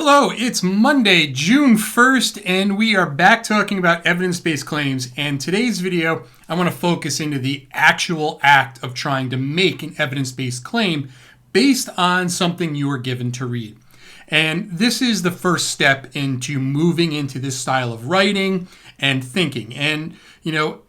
Hello, it's Monday, June 1st, and we are back talking about evidence-based claims. And today's video, I want to focus into the actual act of trying to make an evidence-based claim based on something you were given to read. And this is the first step into moving into this style of writing and thinking. And,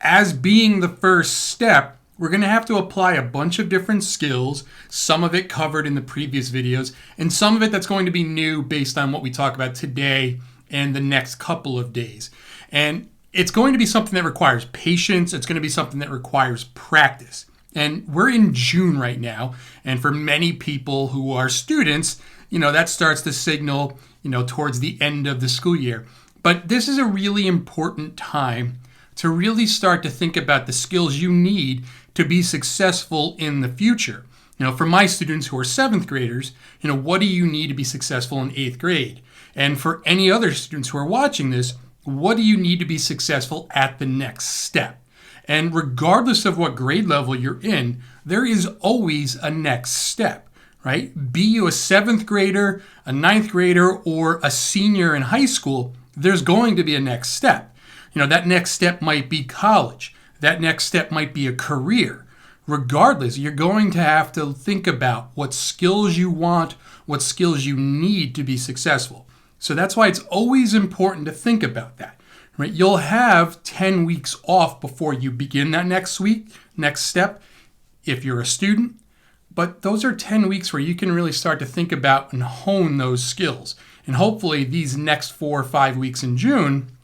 as being the first step, we're going to have to apply a bunch of different skills, some of it covered in the previous videos, and some of it that's going to be new based on what we talk about today and the next couple of days. And it's going to be something that requires patience. It's going to be something that requires practice. And we're in June right now, and for many people who are students, that starts to signal, towards the end of the school year. But this is a really important time to really start to think about the skills you need to be successful in the future. For my students who are 7th graders, what do you need to be successful in 8th grade? And for any other students who are watching this, what do you need to be successful at the next step? And regardless of what grade level you're in, there is always a next step, right? Be you a 7th grader, a 9th grader, or a senior in high school, there's going to be a next step. That next step might be college. That next step might be a career. Regardless, you're going to have to think about what skills you want, what skills you need to be successful. So that's why it's always important to think about that, right? You'll have 10 weeks off before you begin that next step, if you're a student. But those are 10 weeks where you can really start to think about and hone those skills. And hopefully these next 4 or 5 weeks in June,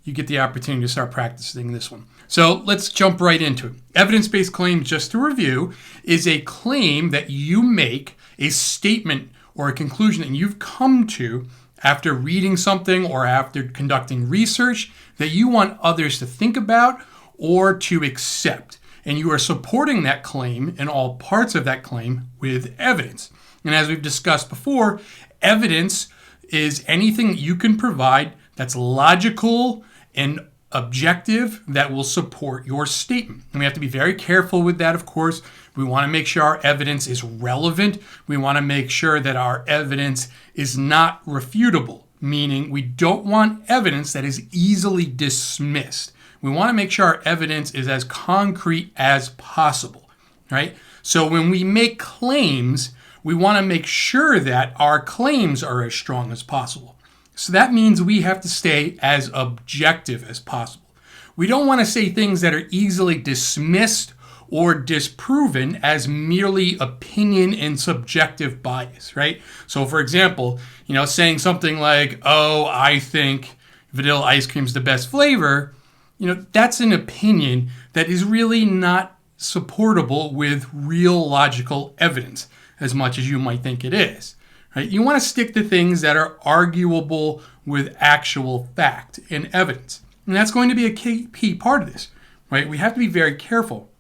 you get the opportunity to start practicing this one. So let's jump right into it. Evidence-based claim, just to review, is a claim that you make, a statement or a conclusion that you've come to after reading something or after conducting research that you want others to think about or to accept. And you are supporting that claim and all parts of that claim with evidence. And as we've discussed before, evidence is anything that you can provide that's logical and objective that will support your statement. And we have to be very careful with that, of course. We want to make sure our evidence is relevant. We want to make sure that our evidence is not refutable, meaning we don't want evidence that is easily dismissed. We want to make sure our evidence is as concrete as possible, right? So when we make claims, we want to make sure that our claims are as strong as possible. So that means we have to stay as objective as possible. We don't want to say things that are easily dismissed or disproven as merely opinion and subjective bias, right? So for example, saying something like, oh, I think vanilla ice cream is the best flavor, that's an opinion that is really not supportable with real logical evidence as much as you might think it is. Right? You want to stick to things that are arguable with actual fact and evidence. And that's going to be a key part of this, right? We have to be very careful.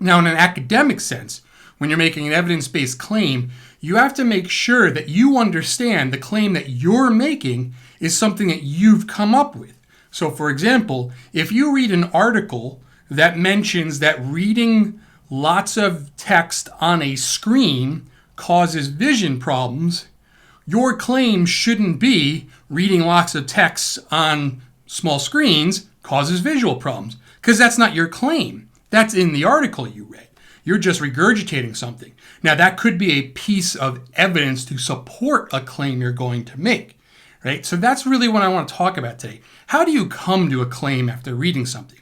Now, in an academic sense, when you're making an evidence-based claim, you have to make sure that you understand the claim that you're making is something that you've come up with. So, for example, if you read an article that mentions that reading lots of text on a screen causes vision problems, your claim shouldn't be reading lots of text on small screens causes visual problems, because that's not your claim. That's in the article you read. You're just regurgitating something. Now, that could be a piece of evidence to support a claim you're going to make, right? So that's really what I want to talk about today. How do you come to a claim after reading something?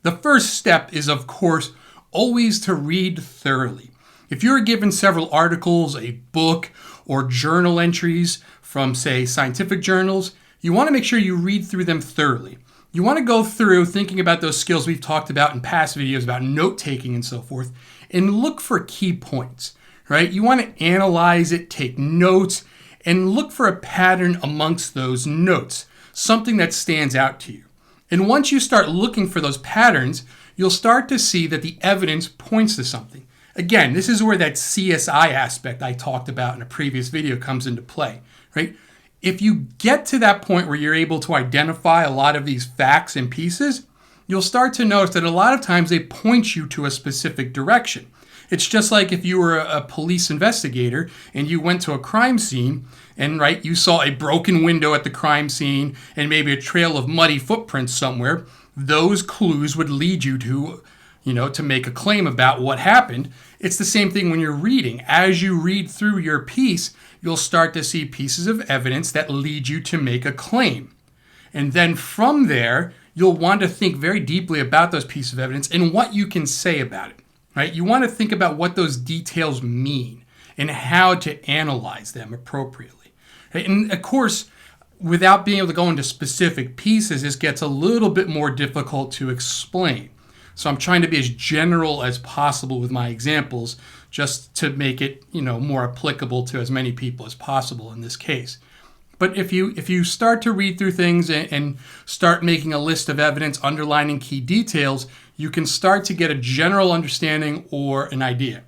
The first step is, of course, always to read thoroughly. If you're given several articles, a book, or journal entries from, say, scientific journals, you want to make sure you read through them thoroughly. You want to go through thinking about those skills we've talked about in past videos about note-taking and so forth, and look for key points, right? You want to analyze it, take notes, and look for a pattern amongst those notes, something that stands out to you. And once you start looking for those patterns, you'll start to see that the evidence points to something. Again, this is where that CSI aspect I talked about in a previous video comes into play, right? If you get to that point where you're able to identify a lot of these facts and pieces, you'll start to notice that a lot of times they point you to a specific direction. It's just like if you were a police investigator and you went to a crime scene and right, you saw a broken window at the crime scene and maybe a trail of muddy footprints somewhere, those clues would lead you to, to make a claim about what happened. It's the same thing when you're reading. As you read through your piece, you'll start to see pieces of evidence that lead you to make a claim. And then from there, you'll want to think very deeply about those pieces of evidence and what you can say about it, right? You want to think about what those details mean and how to analyze them appropriately. Right? And of course, without being able to go into specific pieces, this gets a little bit more difficult to explain. So I'm trying to be as general as possible with my examples just to make it, more applicable to as many people as possible in this case. But if you start to read through things and start making a list of evidence, underlining key details, you can start to get a general understanding or an idea.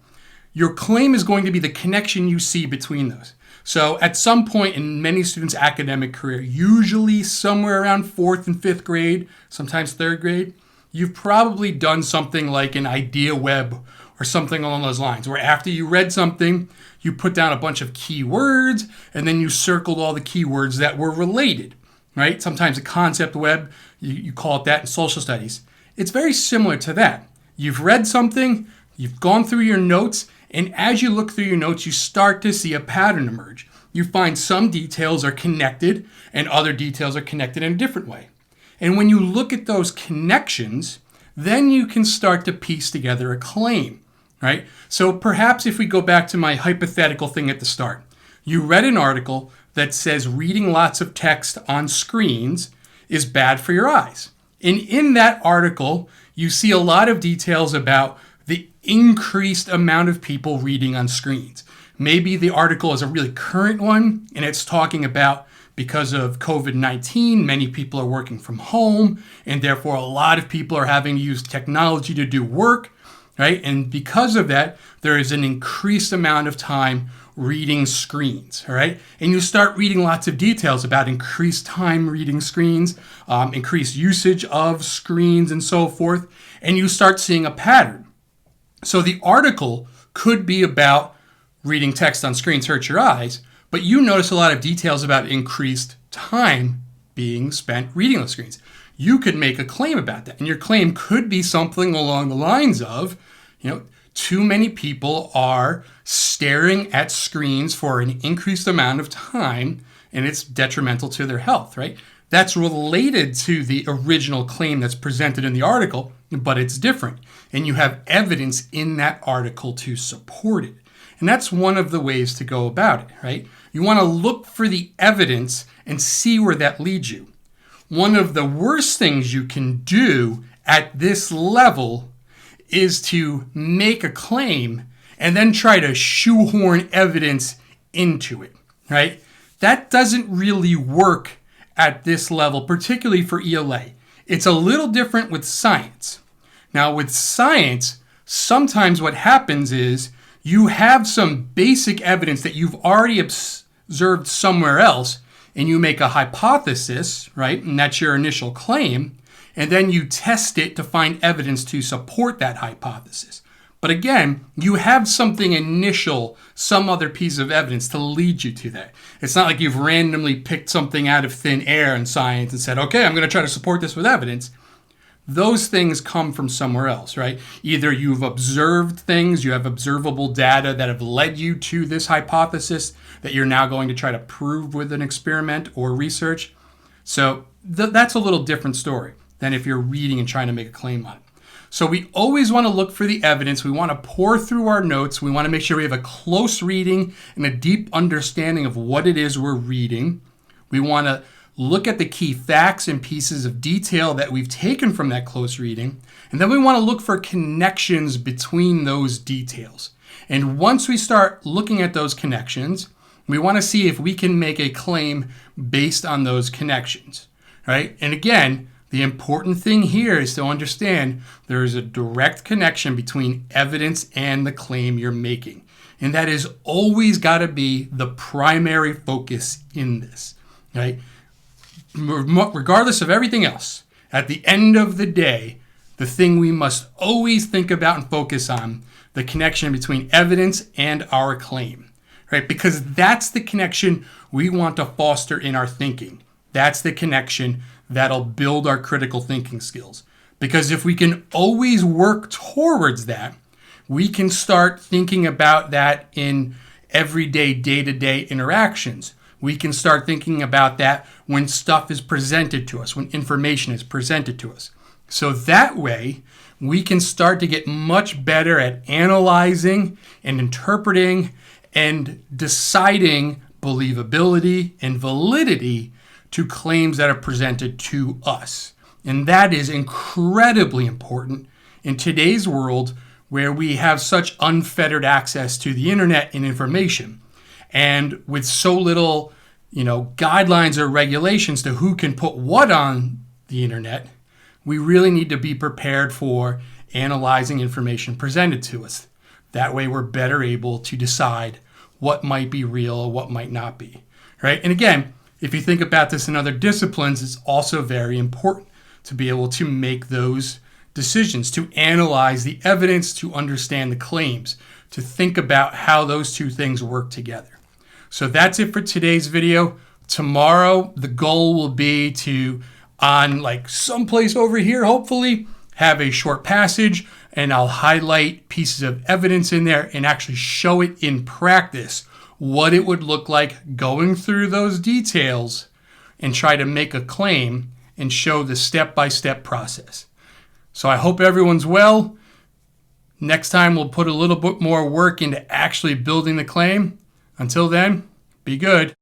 Your claim is going to be the connection you see between those. So at some point in many students' academic career, usually somewhere around 4th and 5th grade, sometimes 3rd grade, you've probably done something like an idea web or something along those lines, where after you read something, you put down a bunch of keywords and then you circled all the keywords that were related, right? Sometimes a concept web, you call it that in social studies. It's very similar to that. You've read something, you've gone through your notes, and as you look through your notes, you start to see a pattern emerge. You find some details are connected and other details are connected in a different way. And when you look at those connections, then you can start to piece together a claim, right? So perhaps if we go back to my hypothetical thing at the start, you read an article that says reading lots of text on screens is bad for your eyes. And in that article, you see a lot of details about the increased amount of people reading on screens. Maybe the article is a really current one and it's talking about because of COVID-19, many people are working from home and therefore a lot of people are having to use technology to do work, right? And because of that, there is an increased amount of time reading screens, all right? And you start reading lots of details about increased time reading screens, increased usage of screens and so forth, and you start seeing a pattern. So the article could be about reading text on screens hurts your eyes, but you notice a lot of details about increased time being spent reading on screens. You could make a claim about that, and your claim could be something along the lines of, too many people are staring at screens for an increased amount of time, and it's detrimental to their health, right? That's related to the original claim that's presented in the article, but it's different. And you have evidence in that article to support it. And that's one of the ways to go about it, right? You want to look for the evidence and see where that leads you. One of the worst things you can do at this level is to make a claim and then try to shoehorn evidence into it, right? That doesn't really work at this level, particularly for ELA. It's a little different with science. Now, with science, sometimes what happens is you have some basic evidence that you've already observed somewhere else, and you make a hypothesis, right? And that's your initial claim. And then you test it to find evidence to support that hypothesis. But again, you have something initial, some other piece of evidence to lead you to that. It's not like you've randomly picked something out of thin air in science and said, okay, I'm going to try to support this with evidence. Those things come from somewhere else, right? Either you've observed things, you have observable data that have led you to this hypothesis that you're now going to try to prove with an experiment or research. So that's a little different story than if you're reading and trying to make a claim on it. So we always want to look for the evidence. We want to pour through our notes. We want to make sure we have a close reading and a deep understanding of what it is we're reading. We want to look at the key facts and pieces of detail that we've taken from that close reading. And then we want to look for connections between those details. And once we start looking at those connections, we want to see if we can make a claim based on those connections, right? And again, the important thing here is to understand there is a direct connection between evidence and the claim you're making. And that has always got to be the primary focus in this, right? Regardless of everything else, at the end of the day, the thing we must always think about and focus on, the connection between evidence and our claim, right? Because that's the connection we want to foster in our thinking. That's the connection that'll build our critical thinking skills. Because if we can always work towards that, we can start thinking about that in everyday, day-to-day interactions. We can start thinking about that when stuff is presented to us, when information is presented to us. So that way, we can start to get much better at analyzing and interpreting and deciding believability and validity to claims that are presented to us. And that is incredibly important in today's world where we have such unfettered access to the internet and information. And with so little, guidelines or regulations to who can put what on the internet, we really need to be prepared for analyzing information presented to us. That way we're better able to decide what might be real or what might not be, right? And again, if you think about this in other disciplines, it's also very important to be able to make those decisions, to analyze the evidence, to understand the claims, to think about how those two things work together. So that's it for today's video. Tomorrow, the goal will be to, on someplace over here, hopefully, have a short passage, and I'll highlight pieces of evidence in there and actually show it in practice, what it would look like going through those details and try to make a claim and show the step-by-step process. So I hope everyone's well. Next time we'll put a little bit more work into actually building the claim. Until then, be good.